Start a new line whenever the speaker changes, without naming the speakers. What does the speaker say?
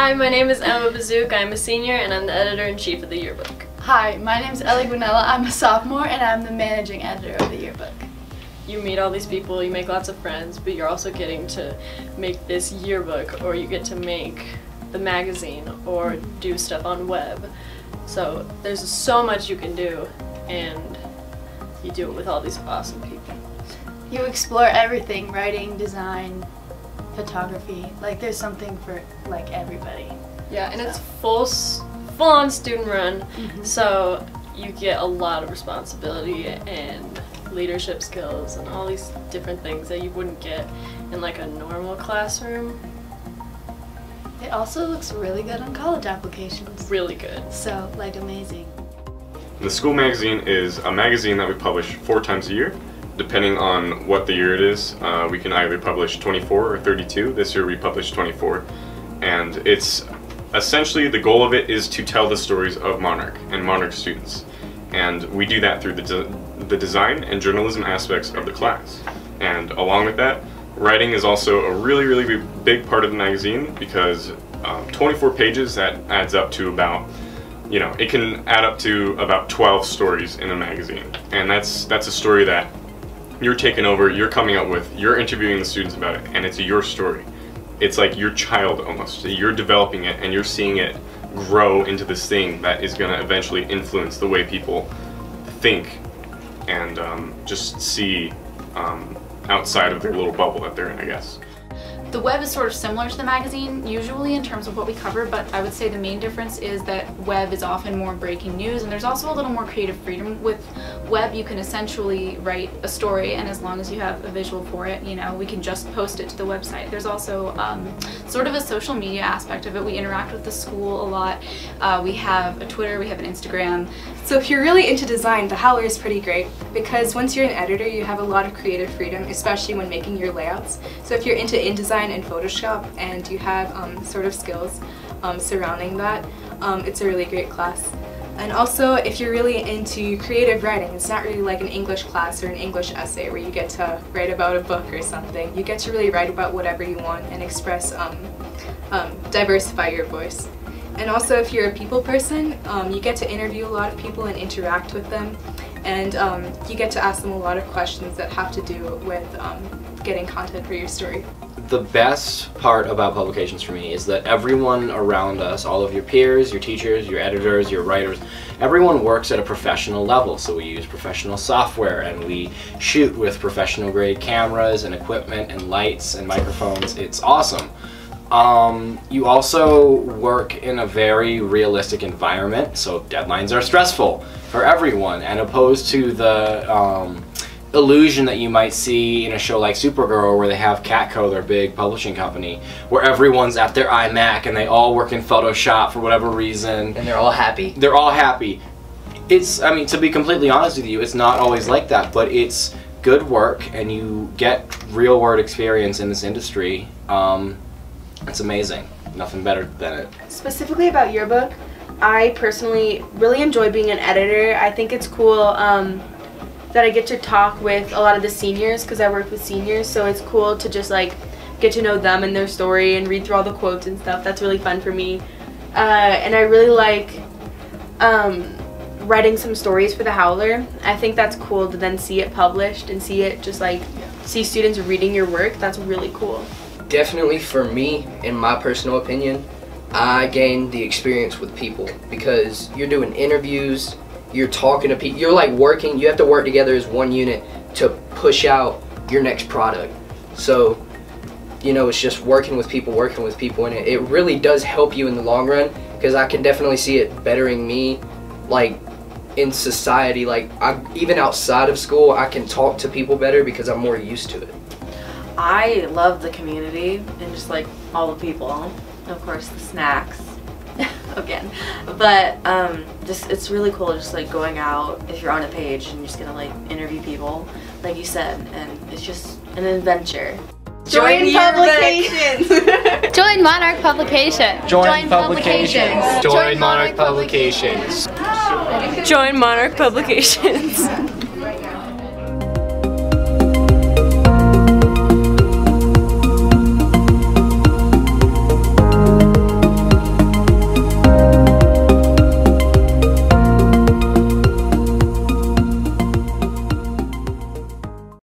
Hi, my name is Emma Bazook. I'm a senior and I'm the editor-in-chief of the yearbook.
Hi, my name is Ellie Guinella. I'm a sophomore and I'm the managing editor of the yearbook.
You meet all these people, you make lots of friends, but you're also getting to make this yearbook, or you get to make the magazine or do stuff on web. So there's so much you can do, and you do it with all these awesome people.
You explore everything: writing, design, photography. Like, there's something for like everybody.
Yeah, and it's full-on student run, so you get a lot of responsibility and leadership skills and all these different things that you wouldn't get in like a normal classroom.
It also looks really good on college applications.
Really good.
So, like, amazing.
The school magazine is a magazine that we publish 4 times a year. Depending on what the year it is, we can either publish 24 or 32. This year we published 24. And it's essentially, the goal of it is to tell the stories of Monarch and Monarch students. And we do that through the design and journalism aspects of the class. And along with that, writing is also a really big part of the magazine, because 24 pages, that adds up to about, it can add up to about 12 stories in a magazine. And that's a story that you're taking over, you're coming up with, you're interviewing the students about it, and it's your story. It's like your child almost. You're developing it and you're seeing it grow into this thing that is going to eventually influence the way people think and just see outside of their little bubble that they're in, I guess.
The web is sort of similar to the magazine, usually in terms of what we cover, but I would say the main difference is that web is often more breaking news, and there's also a little more creative freedom. With web, you can essentially write a story, and as long as you have a visual for it, we can just post it to the website. There's also sort of a social media aspect of it. We interact with the school a lot. We have a Twitter, we have an Instagram.
So if you're really into design, the Howler is pretty great, because once you're an editor, you have a lot of creative freedom, especially when making your layouts. So if you're into InDesign and Photoshop and you have sort of skills surrounding that, it's a really great class. And also, if you're really into creative writing, it's not really like an English class or an English essay where you get to write about a book or something. You get to really write about whatever you want and express, diversify your voice. And also, if you're a people person, you get to interview a lot of people and interact with them, and you get to ask them a lot of questions that have to do with getting content for your story.
The best part about publications for me is that everyone around us, all of your peers, your teachers, your editors, your writers, everyone works at a professional level. So we use professional software and we shoot with professional grade cameras and equipment and lights and microphones. It's awesome. You also work in a very realistic environment, so deadlines are stressful for everyone, and opposed to the illusion that you might see in a show like Supergirl, where they have Catco, their big publishing company, where everyone's at their iMac and they all work in Photoshop for whatever reason.
And they're all happy. They're
all happy. I mean, to be completely honest with you, it's not always like that, but it's good work and you get real world experience in this industry. It's amazing. Nothing better than it.
Specifically about yearbook, I personally really enjoy being an editor. I think it's cool that I get to talk with a lot of the seniors, because I work with seniors, so it's cool to just like get to know them and their story and read through all the quotes and stuff. That's really fun for me. And I really like writing some stories for the Howler. I think that's cool to then see it published and see it just like see students reading your work. That's really cool.
Definitely for me, in my personal opinion, I gained the experience with people, because you're doing interviews, you're talking to people, you're like working, you have to work together as one unit to push out your next product. So, it's just working with people, and it really does help you in the long run, because I can definitely see it bettering me, like, in society. Like, even outside of school, I can talk to people better because I'm more used to it.
I love the community and just like all the people, of course the snacks again, but it's really cool just like going out if you're on a page and you're just gonna like interview people like you said, and it's just an adventure.
Join publications!
Join Monarch Publications!
Join publications! Join Monarch Publications!
Join Monarch Publications!